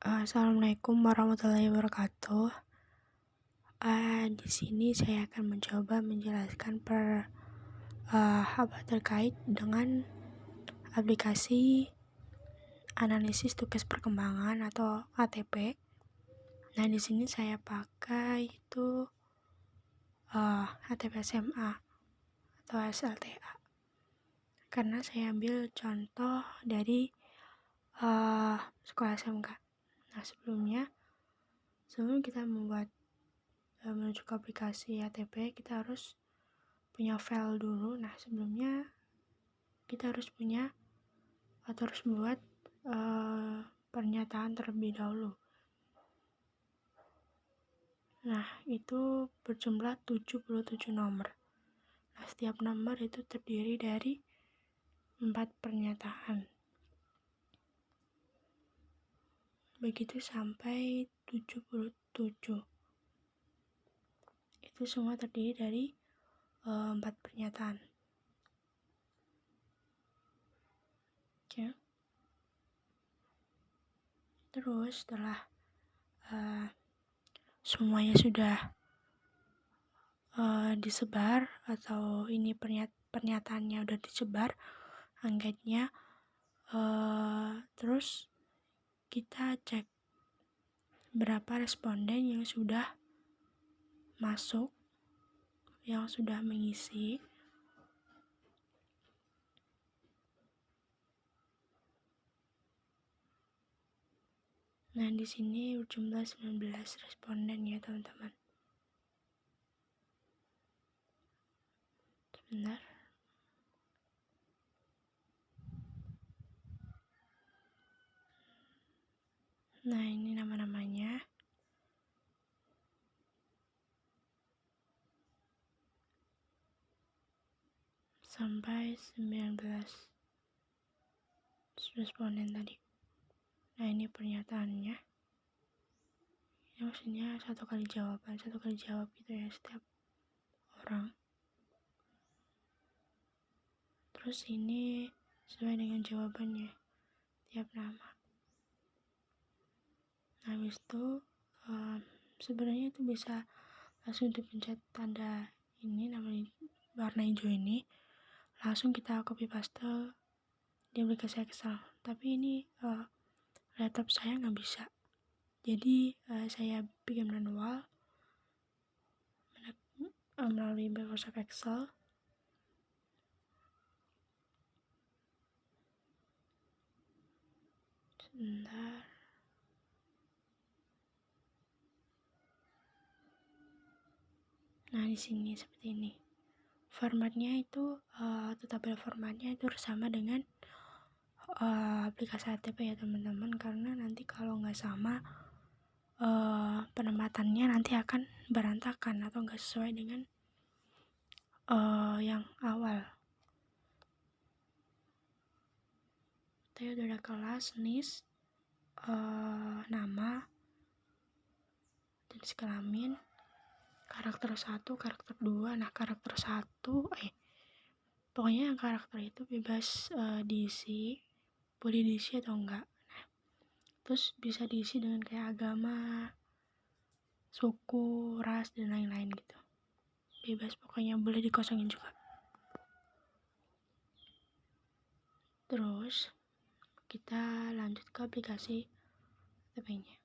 Assalamualaikum warahmatullahi wabarakatuh. Di sini saya akan mencoba menjelaskan terkait dengan aplikasi analisis tugas perkembangan atau ATP. Nah, di sini saya pakai itu ATP SMA atau SLTA. Karena saya ambil contoh dari sekolah SMK. Nah, sebelum kita menuju ke aplikasi ATP, kita harus punya file dulu. Nah, sebelumnya kita harus membuat pernyataan terlebih dahulu. Nah, itu berjumlah 77 nomor. Nah, setiap nomor itu terdiri dari 4 pernyataan. Begitu sampai 77. Itu semua terdiri dari 4 pernyataan. Oke. Terus setelah semuanya sudah disebar atau ini pernyataannya udah disebar angketnya, terus kita cek berapa responden yang sudah masuk, yang sudah mengisi. Nah, di sini berjumlah 19 responden ya, teman-teman. Sebentar. Nah, ini nama-namanya. Sampai 19 responden tadi. Nah, ini pernyataannya. Ini maksudnya satu kali jawab gitu ya, setiap orang. Terus ini sesuai dengan jawabannya, tiap nama. Nah, habis itu sebenarnya itu bisa langsung dipencet tanda ini, namanya warna hijau ini, langsung kita copy paste di aplikasi Excel. Tapi ini laptop saya nggak bisa, jadi saya bikin manual melalui Microsoft Excel. Sebentar. Nah, di sini seperti ini. Formatnya itu tabel formatnya itu sama dengan aplikasi ATP ya, teman-teman, karena nanti kalau nggak sama penempatannya nanti akan berantakan atau nggak sesuai dengan yang awal. Tadi udah ada kelas, NIS, nama, jenis kelamin, karakter 1, karakter 2. Nah, karakter 1 pokoknya yang karakter itu bebas diisi, boleh diisi atau enggak. Nah, terus bisa diisi dengan kayak agama, suku, ras, dan lain-lain gitu. Bebas, pokoknya boleh dikosongin juga. Terus kita lanjut ke aplikasi ATP-nya.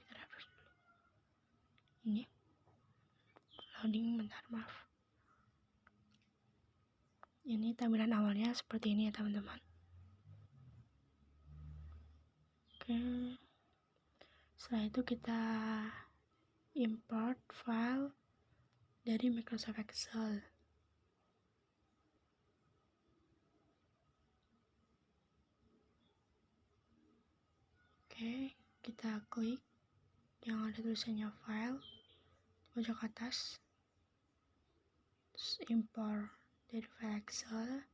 Kita refresh dulu. Ini loading, bentar, maaf. Ini tampilan awalnya seperti ini ya, teman-teman. Oke. Setelah itu kita import file dari Microsoft Excel. Oke, kita klik yang ada tulisannya file di pojok atas, terus import dari file Excel.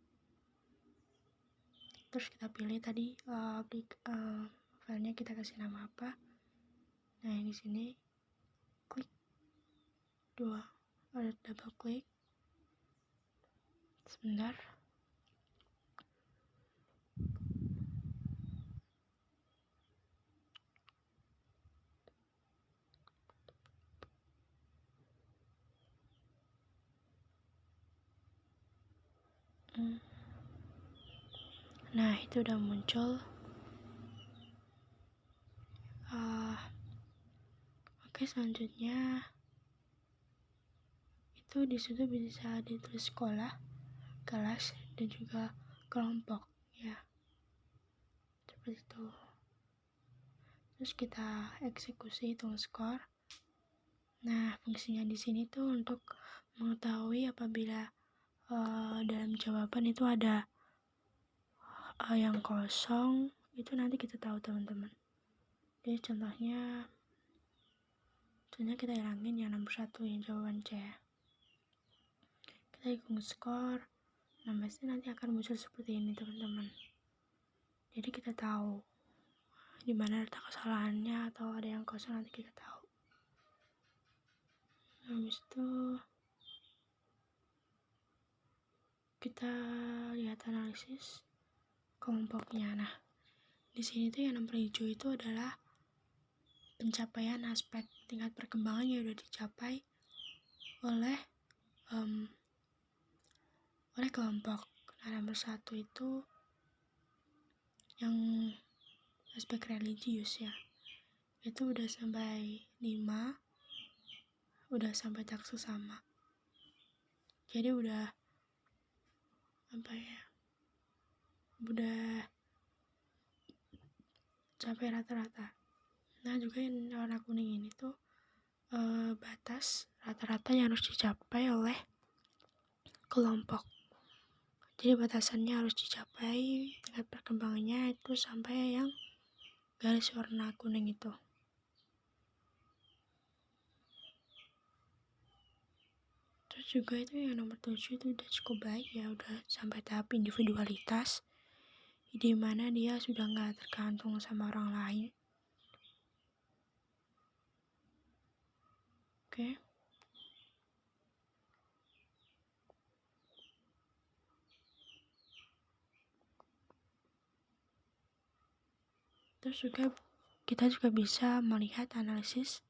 Terus kita pilih tadi filenya kita kasih nama apa. Nah, di sini klik ada double klik. Sebentar. Nah, itu udah muncul. Oke, selanjutnya itu di situ bisa ditulis sekolah, kelas, dan juga kelompok, ya. Seperti itu. Terus kita eksekusi hitung skor. Nah, fungsinya di sini tuh untuk mengetahui apabila dalam jawaban itu ada yang kosong, itu nanti kita tahu, teman-teman. Jadi contohnya kita hilangin yang nomor 1, yang jawaban C. Kita hitung skor. Nah, pasti nanti akan muncul seperti ini, teman-teman. Jadi kita tahu di mana letak kesalahannya, atau ada yang kosong, nanti kita tahu. Habis itu kita lihat analisis kelompoknya. Nah, di sini tuh yang nomor hijau itu adalah pencapaian aspek tingkat perkembangan yang sudah dicapai oleh kelompok. Nah, nomor 1 itu yang aspek religius, ya. Itu udah sampai 5, udah sampai tak sesama. Jadi udah sampai rata-rata. Nah, juga yang warna kuning ini tuh batas rata-rata yang harus dicapai oleh kelompok. Jadi batasannya harus dicapai, tingkat perkembangannya itu sampai yang garis warna kuning itu. Terus juga itu yang nomor 7 itu udah cukup baik, ya, udah sampai tahap individualitas, di mana dia sudah nggak tergantung sama orang lain. Oke. Terus juga kita juga bisa melihat analisis.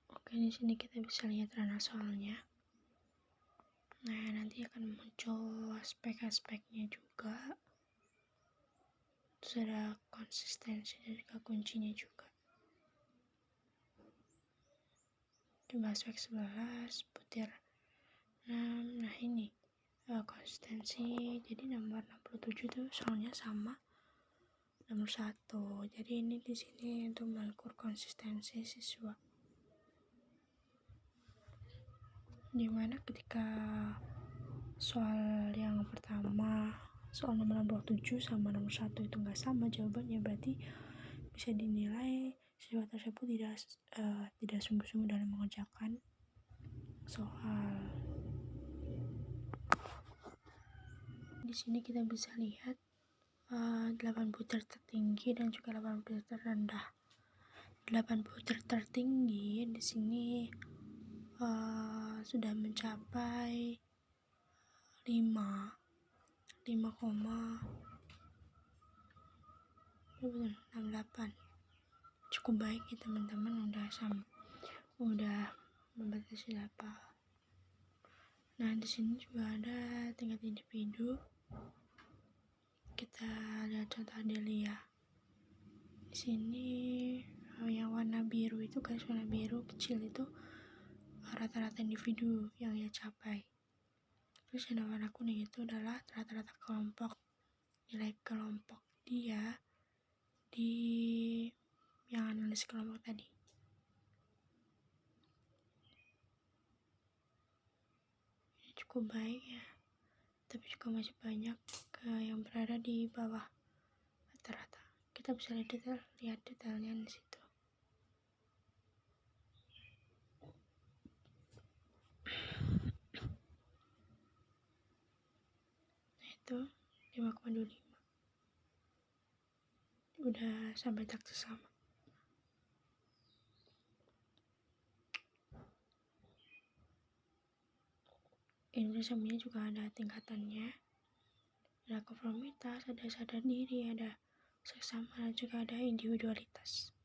Oke, di sini kita bisa lihat ranah soalnya. Nah, nanti akan muncul aspek-aspeknya juga. Terus ada konsistensi dan juga kuncinya juga. Coba aspek 11, butir 6. Nah, ini konsistensi. Jadi nomor 67 tuh soalnya sama nomor 1. Jadi ini di sini untuk mengukur konsistensi siswa. Dimana ketika soal yang pertama, soal nomor 67 sama nomor 1 itu nggak sama jawabannya, berarti bisa dinilai siswa tersebut tidak sungguh-sungguh dalam mengerjakan soal. Di sini kita bisa lihat 8 butir tertinggi dan juga 8 butir terendah. 8 butir tertinggi di sini sudah mencapai 5,68. Cukup baik ya, teman-teman, udah membatasi dapat. Nah, di sini juga ada tingkat individu. Kita lihat contoh Adelia. Di sini yang warna biru itu, garis warna biru kecil itu rata-rata individu yang ia capai. Terus yang warna kuning itu adalah rata-rata kelompok, nilai kelompok dia di yang analisis kelompok tadi. Ini cukup baik, ya, tapi juga masih banyak yang berada di bawah rata-rata. Kita bisa lihat detailnya di situ. Nah, itu 5,25. Udah sampai tak sesama. Indonesia juga ada tingkatannya. Ada konformitas, ada sadar diri, ada seksama, dan juga ada individualitas.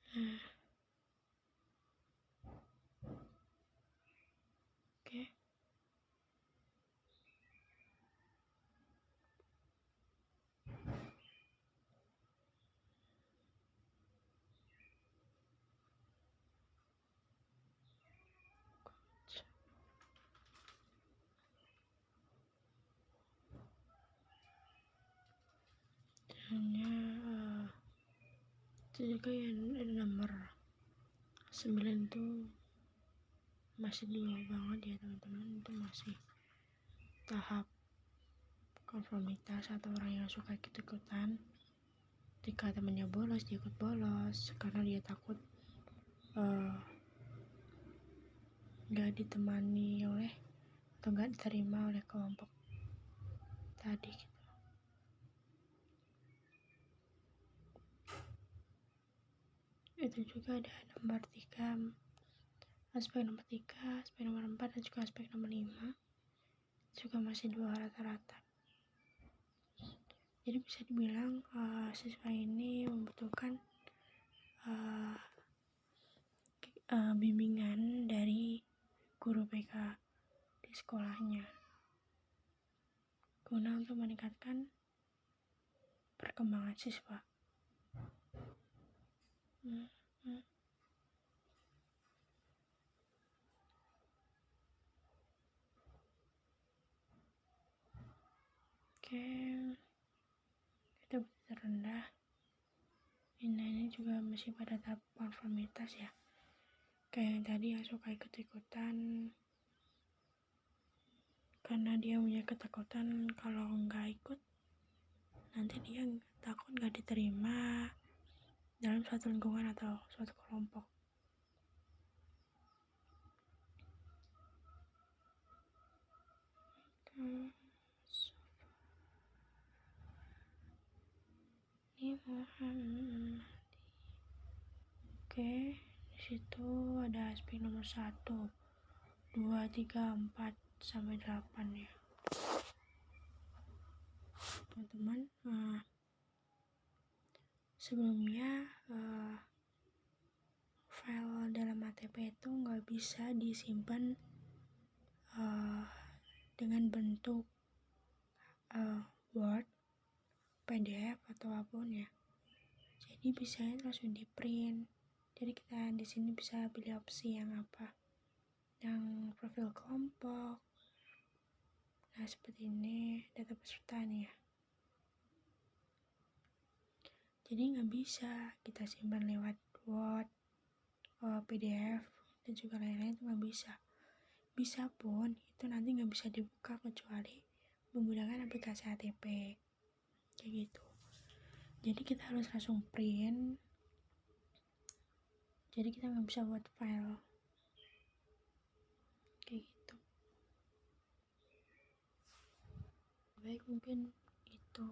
Nah, oke. Hanya itu juga yang ada nomor 9 itu masih dulu banget ya teman-teman, itu masih tahap konformitas atau orang yang suka ikut-ikutan. Ketika temannya bolos, dia ikut bolos karena dia takut nggak ditemani oleh atau nggak diterima oleh kelompok tadi gitu. Itu juga ada nomor 3, aspek nomor 3, aspek nomor 4, dan juga aspek nomor 5 juga masih 2 rata-rata. Jadi bisa dibilang siswa ini membutuhkan bimbingan dari guru BK di sekolahnya guna untuk meningkatkan perkembangan siswa. Oke, kita terendah. Ini juga masih pada tahap konformitas ya. Kayak yang tadi yang suka ikut-ikutan karena dia punya ketakutan kalau nggak ikut nanti dia takut nggak diterima dalam suatu lingkungan atau suatu kelompok. Oke, di situ ada aspek nomor 1, 2, 3, 4 sampai 8 ya. Teman-teman, sebelumnya file dalam ATP itu nggak bisa disimpan dengan bentuk Word, PDF atau apapun ya. Jadi bisa langsung di print. Jadi kita di sini bisa pilih opsi yang apa, yang profil kelompok. Nah seperti ini data peserta nih ya. Jadi nggak bisa kita simpan lewat Word, PDF dan juga lain-lain, itu nggak bisa. Bisa pun itu nanti nggak bisa dibuka kecuali menggunakan aplikasi ATP kayak gitu. Jadi kita harus langsung print. Jadi kita nggak bisa buat file kayak gitu. Baik, mungkin itu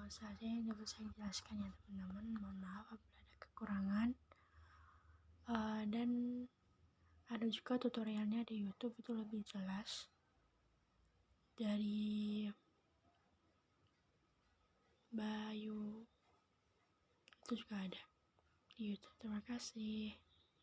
saja yang dapat saya jelaskan ya teman-teman. Mohon maaf apabila ada kekurangan. Dan ada juga tutorialnya di YouTube, itu lebih jelas. Dari Bayu itu juga ada di YouTube. Terima kasih.